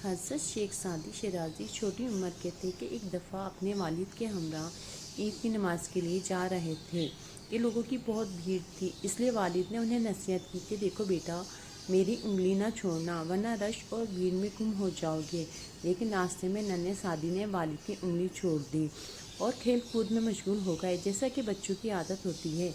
حضرت شیخ سعدی شیرازی چھوٹی عمر کے تھے کہ ایک دفعہ اپنے والد کے ہمراہ عید کی نماز کے لیے جا رہے تھے کہ لوگوں کی بہت بھیڑ تھی، اس لیے والد نے انہیں نصیحت کی کہ دیکھو بیٹا، میری انگلی نہ چھوڑنا ورنہ رش اور بھیڑ میں گم ہو جاؤ گے۔ لیکن راستے میں ننھے سعدی نے والد کی انگلی چھوڑ دی اور کھیل کود میں مشغول ہو گئے، جیسا کہ بچوں کی عادت ہوتی ہے۔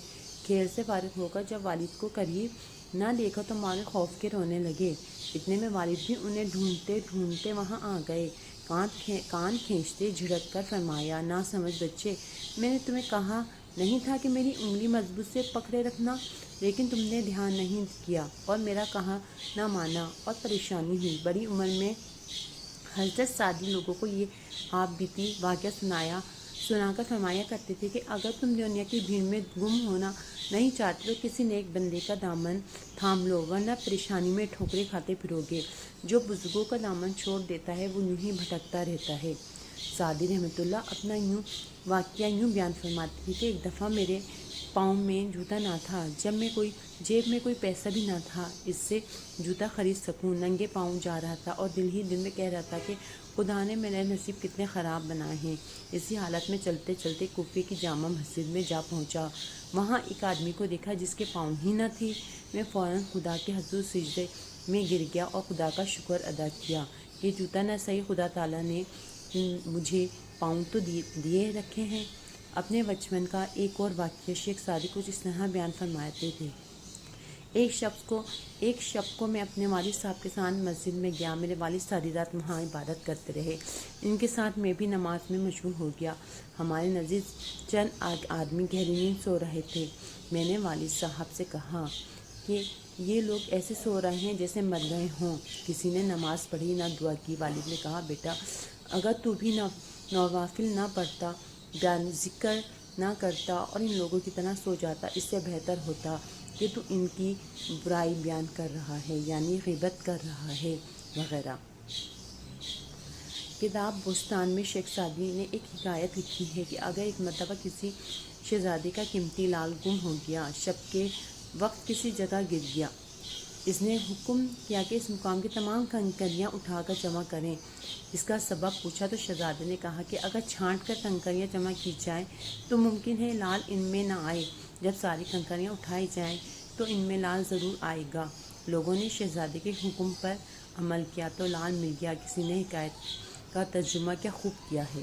کھیل سے فارغ ہو کر جب والد کو قریب نہ دیکھا تو مارے خوف کے رونے لگے۔ اتنے میں والد بھی انہیں ڈھونڈتے ڈھونڈتے وہاں آ گئے۔ کان کھینچتے جھڑک کر فرمایا، نہ سمجھ بچے، میں نے تمہیں کہا نہیں تھا کہ میری انگلی مضبوط سے پکڑے رکھنا، لیکن تم نے دھیان نہیں کیا اور میرا کہا نہ مانا اور پریشانی ہوئی۔ بڑی عمر میں حضرت سعدی لوگوں کو یہ آپ بیتی واقعہ سنا کر فرمایا کرتے تھے کہ اگر تم دنیا کی بھیڑ میں گم ہونا نہیں چاہتے تو کسی نیک بندے کا دامن تھام لو، ورنہ پریشانی میں ٹھوکریں کھاتے پھرو گے۔ جو بزرگوں کا دامن چھوڑ دیتا ہے وہ یوں ہی بھٹکتا رہتا ہے۔ سعدی رحمۃ اللہ اپنا واقعہ یوں بیان فرماتے تھے کہ ایک دفعہ میرے پاؤں میں جوتا نہ تھا، جیب میں کوئی پیسہ بھی نہ تھا اس سے جوتا خرید سکوں۔ ننگے پاؤں جا رہا تھا اور دل ہی دل میں کہہ رہا تھا کہ خدا نے میرے نصیب کتنے خراب بنائے ہیں۔ اسی حالت میں چلتے چلتے کوفے کی جامع مسجد میں جا پہنچا۔ وہاں ایک آدمی کو دیکھا جس کے پاؤں ہی نہ تھی۔ میں فوراً خدا کے حضور سجدے میں گر گیا اور خدا کا شکر ادا کیا۔ یہ جوتا نہ صحیح، خدا تعالیٰ نے مجھے پاؤں تو دیے رکھے ہیں۔ اپنے بچپن کا ایک اور واقعہ شیخ سعدی کچھ اس طرح بیان فرماتے تھے۔ ایک شب کو میں اپنے والد صاحب کے ساتھ مسجد میں گیا۔ میرے والد ساری رات وہاں عبادت کرتے رہے، ان کے ساتھ میں بھی نماز میں مشغول ہو گیا۔ ہمارے نزدیک چند آدمی گہری نیند سو رہے تھے۔ میں نے والد صاحب سے کہا کہ یہ لوگ ایسے سو رہے ہیں جیسے مر گئے ہوں، کسی نے نماز پڑھی نہ دعا کی۔ والد نے کہا، بیٹا اگر تو بھی نوافل نہ پڑھتا، بیان ذکر نہ کرتا اور ان لوگوں کی طرح سو جاتا، اس سے بہتر ہوتا کہ تو ان کی برائی بیان کر رہا ہے، یعنی غیبت کر رہا ہے وغیرہ۔ کتاب بستان میں شیخ سعدی نے ایک حکایت لکھی ہے کہ اگر ایک مرتبہ کسی شہزادے کا قیمتی لال گم ہو گیا، شب کے وقت کسی جگہ گر گیا۔ اس نے حکم کیا کہ اس مقام کی تمام کنکریاں اٹھا کر جمع کریں۔ اس کا سبب پوچھا تو شہزادے نے کہا کہ اگر چھانٹ کر کنکریاں جمع کی جائیں تو ممکن ہے لال ان میں نہ آئے، جب ساری کنکریاں اٹھائی جائیں تو ان میں لال ضرور آئے گا۔ لوگوں نے شہزادے کے حکم پر عمل کیا تو لال مل گیا۔ کسی نے حکایت کا ترجمہ کیا خوب کیا ہے۔